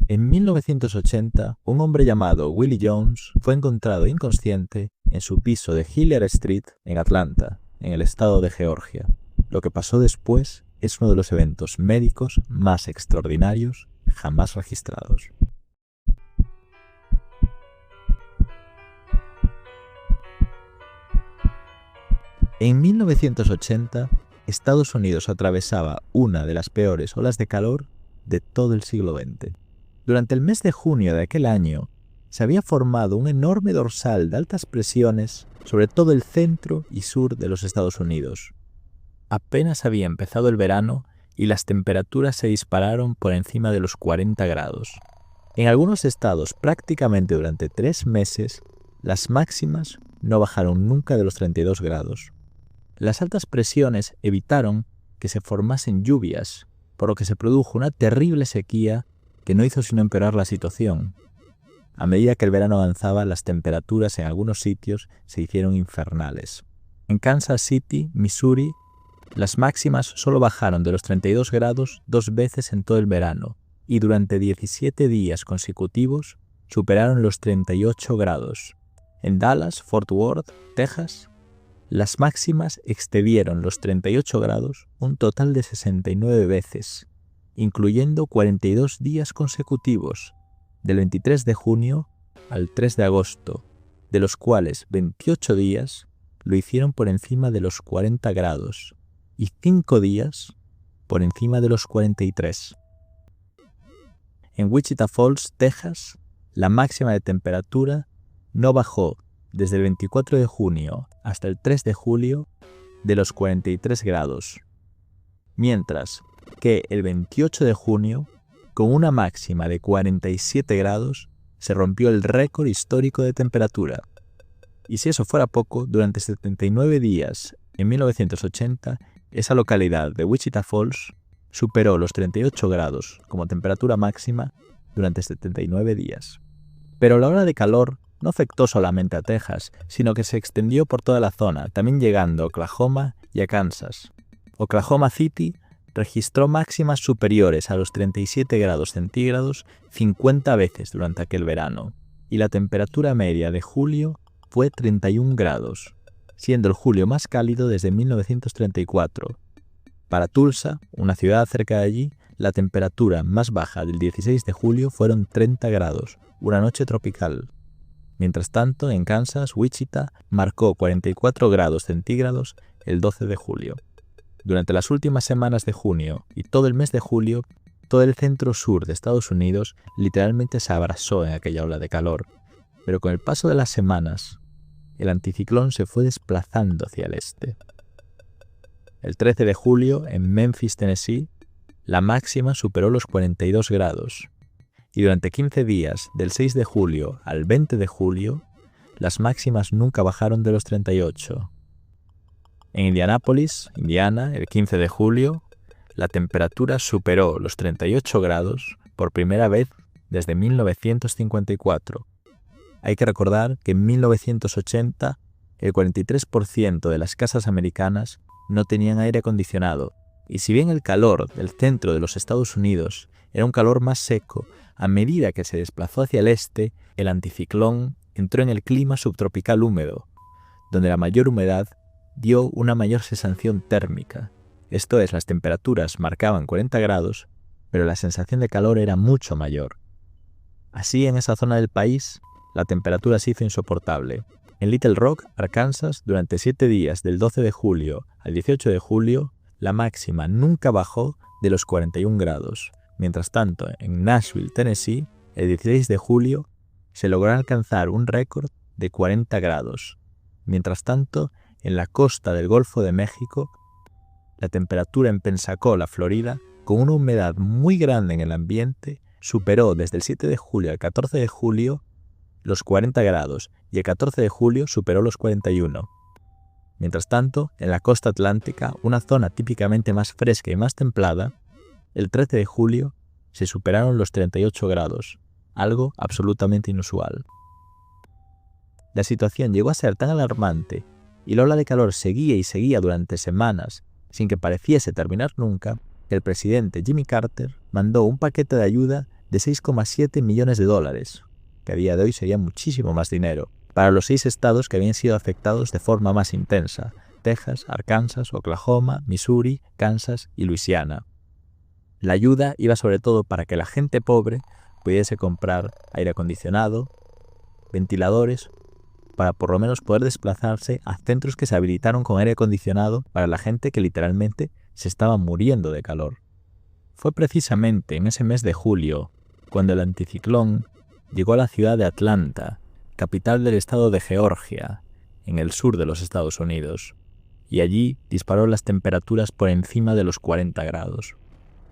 En 1980, un hombre llamado Willie Jones fue encontrado inconsciente en su piso de Hilliard Street en Atlanta, en el estado de Georgia. Lo que pasó después es uno de los eventos médicos más extraordinarios jamás registrados. En 1980, Estados Unidos atravesaba una de las peores olas de calor de todo el siglo XX. Durante el mes de junio de aquel año, se había formado un enorme dorsal de altas presiones sobre todo el centro y sur de los Estados Unidos. Apenas había empezado el verano y las temperaturas se dispararon por encima de los 40 grados. En algunos estados, prácticamente durante 3 meses, las máximas no bajaron nunca de los 32 grados. Las altas presiones evitaron que se formasen lluvias, por lo que se produjo una terrible sequía que no hizo sino empeorar la situación. A medida que el verano avanzaba, las temperaturas en algunos sitios se hicieron infernales. En Kansas City, Missouri, las máximas solo bajaron de los 32 grados 2 veces en todo el verano y durante 17 días consecutivos superaron los 38 grados. En Dallas, Fort Worth, Texas, las máximas excedieron los 38 grados un total de 69 veces, incluyendo 42 días consecutivos, del 23 de junio al 3 de agosto, de los cuales 28 días lo hicieron por encima de los 40 grados y 5 días por encima de los 43. En Wichita Falls, Texas, la máxima de temperatura no bajó desde el 24 de junio hasta el 3 de julio de los 43 grados, mientras que el 28 de junio, con una máxima de 47 grados, se rompió el récord histórico de temperatura. Y si eso fuera poco, durante 79 días en 1980, esa localidad de Wichita Falls superó los 38 grados como temperatura máxima durante 79 días. Pero la ola de calor no afectó solamente a Texas, sino que se extendió por toda la zona, también llegando a Oklahoma y a Kansas. Oklahoma City registró máximas superiores a los 37 grados centígrados 50 veces durante aquel verano, y la temperatura media de julio fue 31 grados, siendo el julio más cálido desde 1934. Para Tulsa, una ciudad cerca de allí, la temperatura más baja del 16 de julio fueron 30 grados, una noche tropical. Mientras tanto, en Kansas, Wichita marcó 44 grados centígrados el 12 de julio. Durante las últimas semanas de junio y todo el mes de julio, todo el centro-sur de Estados Unidos literalmente se abrasó en aquella ola de calor. Pero con el paso de las semanas, el anticiclón se fue desplazando hacia el este. El 13 de julio, en Memphis, Tennessee, la máxima superó los 42 grados. Y durante 15 días, del 6 de julio al 20 de julio, las máximas nunca bajaron de los 38. En Indianápolis, Indiana, el 15 de julio, la temperatura superó los 38 grados por primera vez desde 1954. Hay que recordar que en 1980 el 43% de las casas americanas no tenían aire acondicionado, y si bien el calor del centro de los Estados Unidos era un calor más seco, a medida que se desplazó hacia el este, el anticiclón entró en el clima subtropical húmedo, donde la mayor humedad dio una mayor sensación térmica. Esto es, las temperaturas marcaban 40 grados, pero la sensación de calor era mucho mayor. Así, en esa zona del país, la temperatura se hizo insoportable. En Little Rock, Arkansas, durante 7 días del 12 de julio al 18 de julio, la máxima nunca bajó de los 41 grados. Mientras tanto, en Nashville, Tennessee, el 16 de julio, se logró alcanzar un récord de 40 grados. Mientras tanto, en la costa del Golfo de México, la temperatura en Pensacola, Florida, con una humedad muy grande en el ambiente, superó desde el 7 de julio al 14 de julio los 40 grados y el 14 de julio superó los 41. Mientras tanto, en la costa atlántica, una zona típicamente más fresca y más templada, el 13 de julio se superaron los 38 grados, algo absolutamente inusual. La situación llegó a ser tan alarmante y la ola de calor seguía y seguía durante semanas sin que pareciese terminar nunca, que el presidente Jimmy Carter mandó un paquete de ayuda de 6,7 millones de dólares, que a día de hoy sería muchísimo más dinero, para los 6 estados que habían sido afectados de forma más intensa: Texas, Arkansas, Oklahoma, Missouri, Kansas y Luisiana. La ayuda iba sobre todo para que la gente pobre pudiese comprar aire acondicionado, ventiladores, para por lo menos poder desplazarse a centros que se habilitaron con aire acondicionado para la gente que literalmente se estaba muriendo de calor. Fue precisamente en ese mes de julio cuando el anticiclón llegó a la ciudad de Atlanta, capital del estado de Georgia, en el sur de los Estados Unidos, y allí disparó las temperaturas por encima de los 40 grados.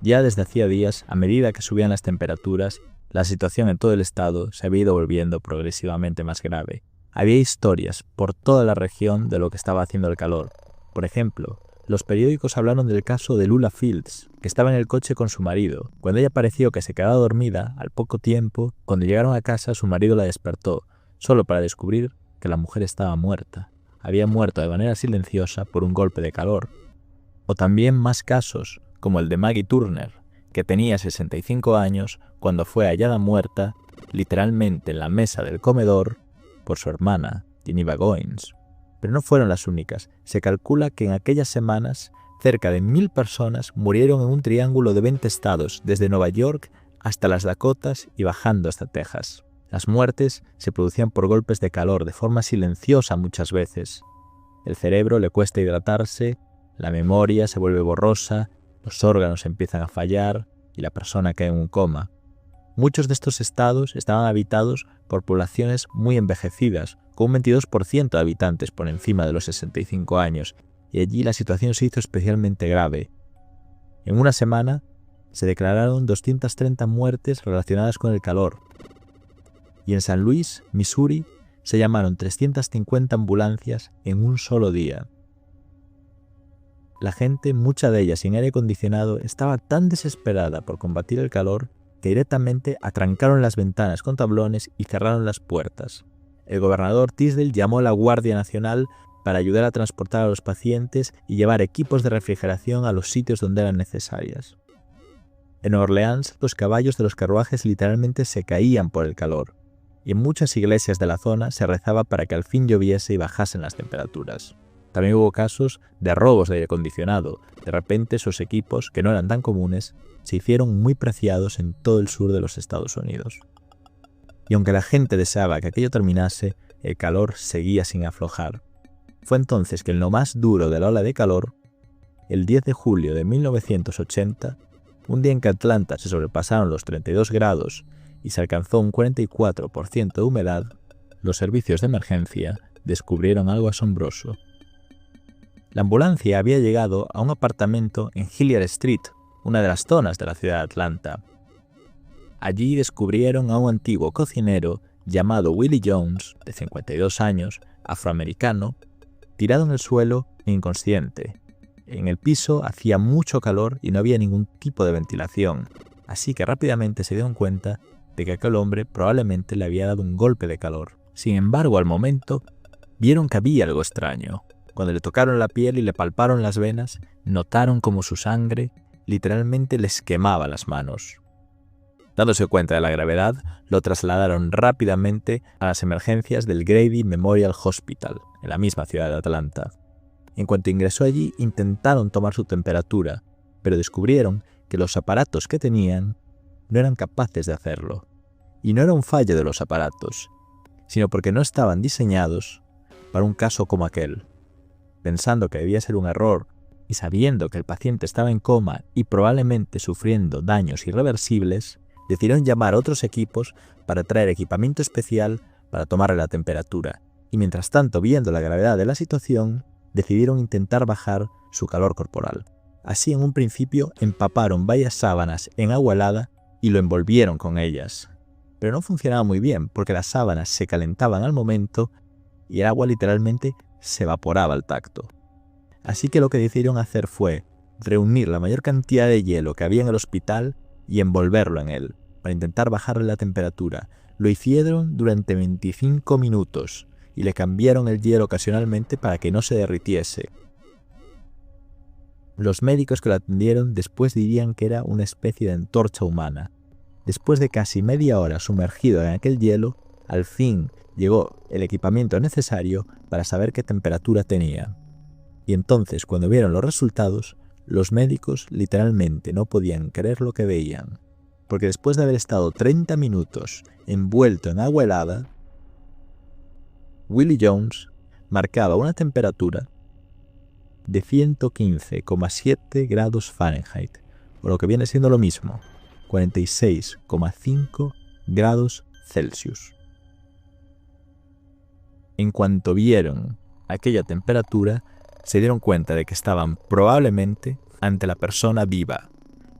Ya desde hacía días, a medida que subían las temperaturas, la situación en todo el estado se había ido volviendo progresivamente más grave. Había historias por toda la región de lo que estaba haciendo el calor. Por ejemplo, los periódicos hablaron del caso de Lula Fields, que estaba en el coche con su marido. Cuando ella pareció que se quedaba dormida, al poco tiempo, cuando llegaron a casa, su marido la despertó, solo para descubrir que la mujer estaba muerta. Había muerto de manera silenciosa por un golpe de calor. O también más casos, como el de Maggie Turner, que tenía 65 años cuando fue hallada muerta, literalmente en la mesa del comedor, por su hermana, Geneva Goins. Pero no fueron las únicas. Se calcula que en aquellas semanas cerca de 1000 personas murieron en un triángulo de 20 estados, desde Nueva York hasta las Dakotas y bajando hasta Texas. Las muertes se producían por golpes de calor de forma silenciosa muchas veces. El cerebro le cuesta hidratarse, la memoria se vuelve borrosa, los órganos empiezan a fallar y la persona cae en un coma. Muchos de estos estados estaban habitados por poblaciones muy envejecidas, con un 22% de habitantes por encima de los 65 años, y allí la situación se hizo especialmente grave. En una semana se declararon 230 muertes relacionadas con el calor, y en San Luis, Missouri, se llamaron 350 ambulancias en un solo día. La gente, mucha de ella sin aire acondicionado, estaba tan desesperada por combatir el calor que directamente atrancaron las ventanas con tablones y cerraron las puertas. El gobernador Tisdale llamó a la Guardia Nacional para ayudar a transportar a los pacientes y llevar equipos de refrigeración a los sitios donde eran necesarias. En Orleans, los caballos de los carruajes literalmente se caían por el calor, y en muchas iglesias de la zona se rezaba para que al fin lloviese y bajasen las temperaturas. También hubo casos de robos de aire acondicionado. De repente esos equipos, que no eran tan comunes, se hicieron muy preciados en todo el sur de los Estados Unidos. Y aunque la gente deseaba que aquello terminase, el calor seguía sin aflojar. Fue entonces que en lo más duro de la ola de calor, el 10 de julio de 1980, un día en que Atlanta se sobrepasaron los 32 grados y se alcanzó un 44% de humedad, los servicios de emergencia descubrieron algo asombroso. La ambulancia había llegado a un apartamento en Hilliard Street, una de las zonas de la ciudad de Atlanta. Allí descubrieron a un antiguo cocinero llamado Willie Jones, de 52 años, afroamericano, tirado en el suelo e inconsciente. En el piso hacía mucho calor y no había ningún tipo de ventilación, así que rápidamente se dieron cuenta de que aquel hombre probablemente le había dado un golpe de calor. Sin embargo, al momento, vieron que había algo extraño. Cuando le tocaron la piel y le palparon las venas, notaron como su sangre literalmente les quemaba las manos. Dándose cuenta de la gravedad, lo trasladaron rápidamente a las emergencias del Grady Memorial Hospital, en la misma ciudad de Atlanta. En cuanto ingresó allí, intentaron tomar su temperatura, pero descubrieron que los aparatos que tenían no eran capaces de hacerlo. Y no era un fallo de los aparatos, sino porque no estaban diseñados para un caso como aquel. Pensando que debía ser un error y sabiendo que el paciente estaba en coma y probablemente sufriendo daños irreversibles, decidieron llamar a otros equipos para traer equipamiento especial para tomarle la temperatura. Y mientras tanto, viendo la gravedad de la situación, decidieron intentar bajar su calor corporal. Así, en un principio, empaparon varias sábanas en agua helada y lo envolvieron con ellas. Pero no funcionaba muy bien porque las sábanas se calentaban al momento y el agua literalmente se evaporaba al tacto. Así que lo que decidieron hacer fue reunir la mayor cantidad de hielo que había en el hospital y envolverlo en él, para intentar bajarle la temperatura. Lo hicieron durante 25 minutos y le cambiaron el hielo ocasionalmente para que no se derritiese. Los médicos que lo atendieron después dirían que era una especie de antorcha humana. después de casi media hora sumergido en aquel hielo, al fin llegó el equipamiento necesario para saber qué temperatura tenía. Y entonces, cuando vieron los resultados, los médicos literalmente no podían creer lo que veían, porque después de haber estado 30 minutos envuelto en agua helada, Willie Jones marcaba una temperatura de 115,7 grados Fahrenheit, o lo que viene siendo lo mismo, 46,5 grados Celsius. En cuanto vieron aquella temperatura, se dieron cuenta de que estaban probablemente ante la persona viva,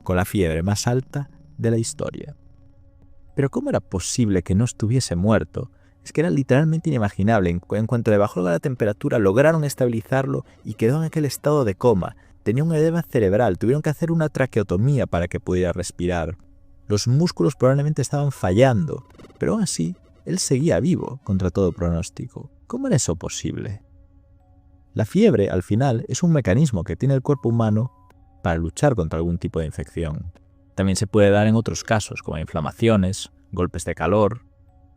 con la fiebre más alta de la historia. Pero ¿cómo era posible que no estuviese muerto? Es que era literalmente inimaginable. En cuanto le bajó la temperatura, lograron estabilizarlo y quedó en aquel estado de coma. Tenía un edema cerebral, tuvieron que hacer una traqueotomía para que pudiera respirar. Los músculos probablemente estaban fallando, pero aún así, él seguía vivo contra todo pronóstico. ¿Cómo era eso posible? La fiebre, al final, es un mecanismo que tiene el cuerpo humano para luchar contra algún tipo de infección. También se puede dar en otros casos, como inflamaciones, golpes de calor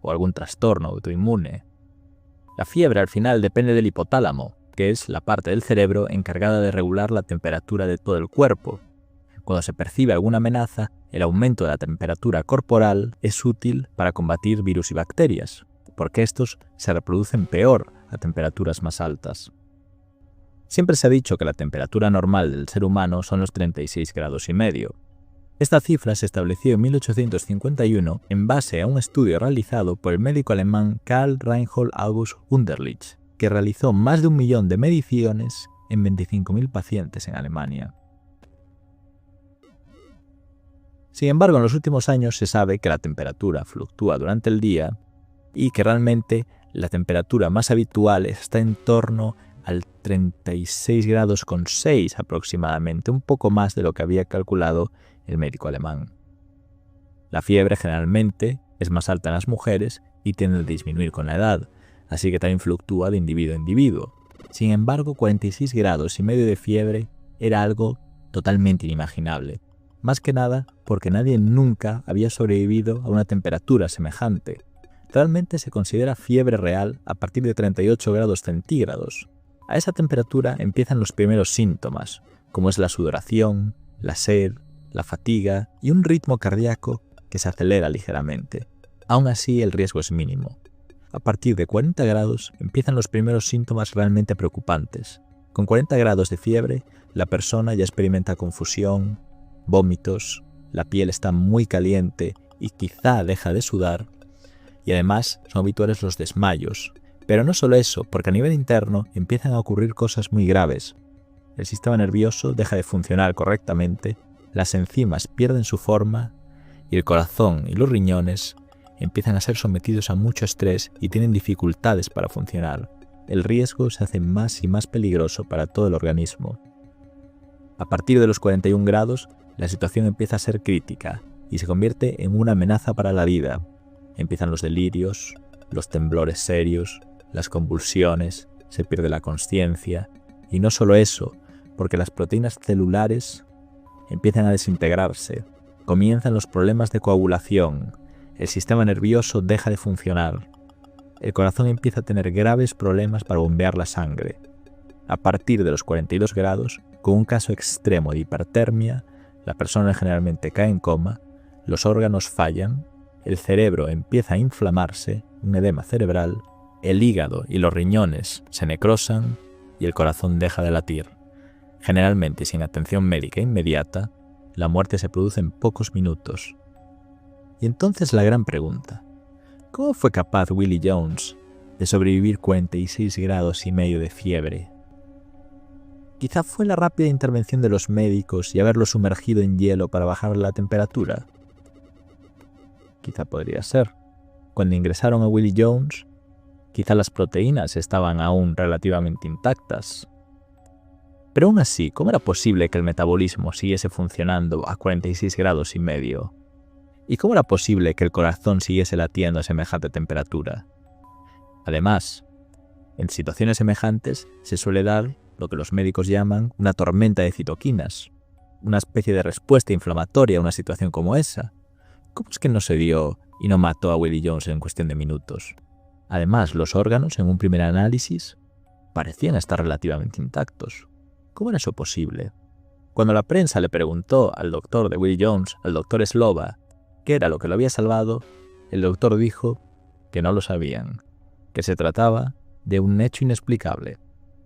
o algún trastorno autoinmune. La fiebre, al final, depende del hipotálamo, que es la parte del cerebro encargada de regular la temperatura de todo el cuerpo. Cuando se percibe alguna amenaza, el aumento de la temperatura corporal es útil para combatir virus y bacterias, porque estos se reproducen peor a temperaturas más altas. Siempre se ha dicho que la temperatura normal del ser humano son los 36,5 grados. Esta cifra se estableció en 1851 en base a un estudio realizado por el médico alemán Karl Reinhold August Wunderlich, que realizó más de 1 millón de mediciones en 25.000 pacientes en Alemania. Sin embargo, en los últimos años se sabe que la temperatura fluctúa durante el día y que realmente la temperatura más habitual está en torno al 36,6 grados aproximadamente, un poco más de lo que había calculado el médico alemán. La fiebre generalmente es más alta en las mujeres y tiende a disminuir con la edad, así que también fluctúa de individuo a individuo. Sin embargo, 46,5 grados de fiebre era algo totalmente inimaginable, más que nada porque nadie nunca había sobrevivido a una temperatura semejante. Realmente se considera fiebre real a partir de 38 grados centígrados. A esa temperatura empiezan los primeros síntomas, como es la sudoración, la sed, la fatiga y un ritmo cardíaco que se acelera ligeramente. Aún así, el riesgo es mínimo. A partir de 40 grados empiezan los primeros síntomas realmente preocupantes. Con 40 grados de fiebre, la persona ya experimenta confusión, vómitos, la piel está muy caliente y quizá deja de sudar, y además son habituales los desmayos. Pero no solo eso, porque a nivel interno empiezan a ocurrir cosas muy graves. El sistema nervioso deja de funcionar correctamente, las enzimas pierden su forma y el corazón y los riñones empiezan a ser sometidos a mucho estrés y tienen dificultades para funcionar. El riesgo se hace más y más peligroso para todo el organismo. A partir de los 41 grados, la situación empieza a ser crítica y se convierte en una amenaza para la vida. Empiezan los delirios, los temblores serios, las convulsiones, se pierde la consciencia, y no solo eso, porque las proteínas celulares empiezan a desintegrarse, comienzan los problemas de coagulación, el sistema nervioso deja de funcionar, el corazón empieza a tener graves problemas para bombear la sangre. A partir de los 42 grados, con un caso extremo de hipertermia, la persona generalmente cae en coma, los órganos fallan, el cerebro empieza a inflamarse, un edema cerebral, el hígado y los riñones se necrosan y el corazón deja de latir. Generalmente sin atención médica inmediata, la muerte se produce en pocos minutos. Y entonces la gran pregunta, ¿cómo fue capaz Willie Jones de sobrevivir 46,5 grados de fiebre? Quizá fue la rápida intervención de los médicos y haberlo sumergido en hielo para bajar la temperatura. Quizá podría ser. Cuando ingresaron a Willie Jones, quizá las proteínas estaban aún relativamente intactas. Pero aún así, ¿cómo era posible que el metabolismo siguiese funcionando a 46,5 grados? ¿Y cómo era posible que el corazón siguiese latiendo a semejante temperatura? Además, en situaciones semejantes se suele dar lo que los médicos llaman una tormenta de citoquinas, una especie de respuesta inflamatoria a una situación como esa. ¿Cómo es que no se dio y no mató a Willie Jones en cuestión de minutos? Además, los órganos, en un primer análisis, parecían estar relativamente intactos. ¿Cómo era eso posible? Cuando la prensa le preguntó al doctor de Willie Jones, al doctor Slova, qué era lo que lo había salvado, el doctor dijo que no lo sabían, que se trataba de un hecho inexplicable.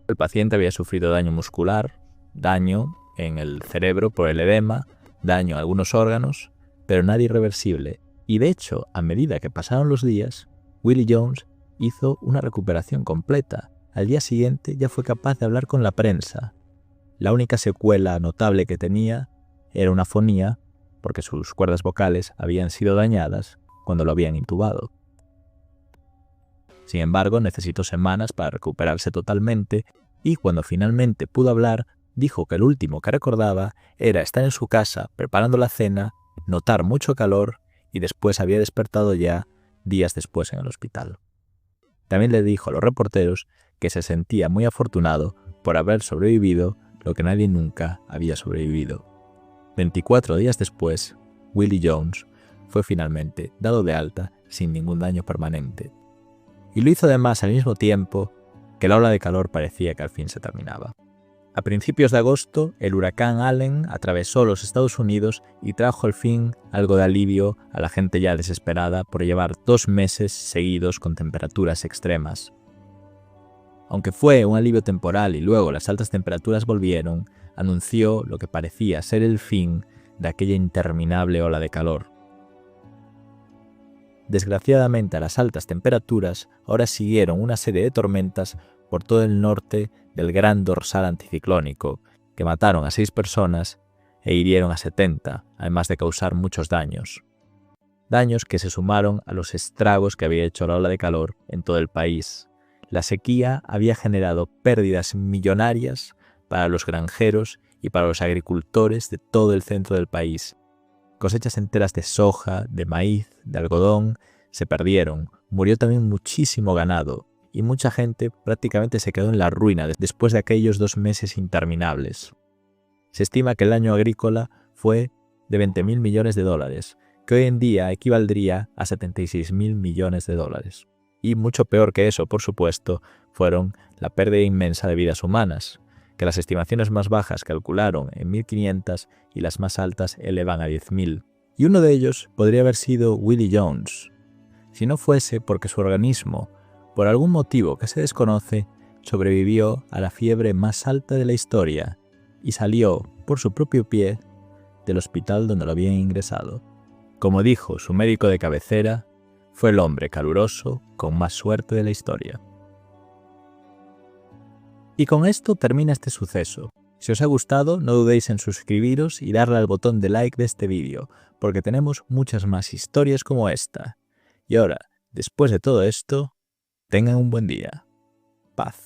El paciente había sufrido daño muscular, daño en el cerebro por el edema, daño a algunos órganos, pero nada irreversible. Y de hecho, a medida que pasaron los días, Willie Jones hizo una recuperación completa. Al día siguiente ya fue capaz de hablar con la prensa. La única secuela notable que tenía era una fonía, porque sus cuerdas vocales habían sido dañadas cuando lo habían intubado. Sin embargo, necesitó semanas para recuperarse totalmente y cuando finalmente pudo hablar, dijo que lo último que recordaba era estar en su casa preparando la cena, notar mucho calor y después había despertado ya días después en el hospital. También le dijo a los reporteros que se sentía muy afortunado por haber sobrevivido lo que nadie nunca había sobrevivido. 24 días después, Willie Jones fue finalmente dado de alta sin ningún daño permanente. Y lo hizo además al mismo tiempo que la ola de calor parecía que al fin se terminaba. A principios de agosto, el huracán Allen atravesó los Estados Unidos y trajo al fin algo de alivio a la gente ya desesperada por llevar 2 meses seguidos con temperaturas extremas. Aunque fue un alivio temporal y luego las altas temperaturas volvieron, anunció lo que parecía ser el fin de aquella interminable ola de calor. Desgraciadamente, a las altas temperaturas ahora siguieron una serie de tormentas por todo el norte del gran dorsal anticiclónico, que mataron a 6 personas e hirieron a 70, además de causar muchos daños. Daños que se sumaron a los estragos que había hecho la ola de calor en todo el país. La sequía había generado pérdidas millonarias para los granjeros y para los agricultores de todo el centro del país. Cosechas enteras de soja, de maíz, de algodón se perdieron. Murió también muchísimo ganado y mucha gente prácticamente se quedó en la ruina después de aquellos 2 meses interminables. Se estima que el año agrícola fue de 20.000 millones de dólares, que hoy en día equivaldría a 76.000 millones de dólares. Y mucho peor que eso, por supuesto, fueron la pérdida inmensa de vidas humanas, que las estimaciones más bajas calcularon en 1.500 y las más altas elevan a 10.000. Y uno de ellos podría haber sido Willie Jones, si no fuese porque su organismo, por algún motivo que se desconoce, sobrevivió a la fiebre más alta de la historia y salió, por su propio pie, del hospital donde lo habían ingresado. Como dijo su médico de cabecera, fue el hombre caluroso con más suerte de la historia. Y con esto termina este suceso. Si os ha gustado, no dudéis en suscribiros y darle al botón de like de este vídeo, porque tenemos muchas más historias como esta. Y ahora, después de todo esto, tengan un buen día. Paz.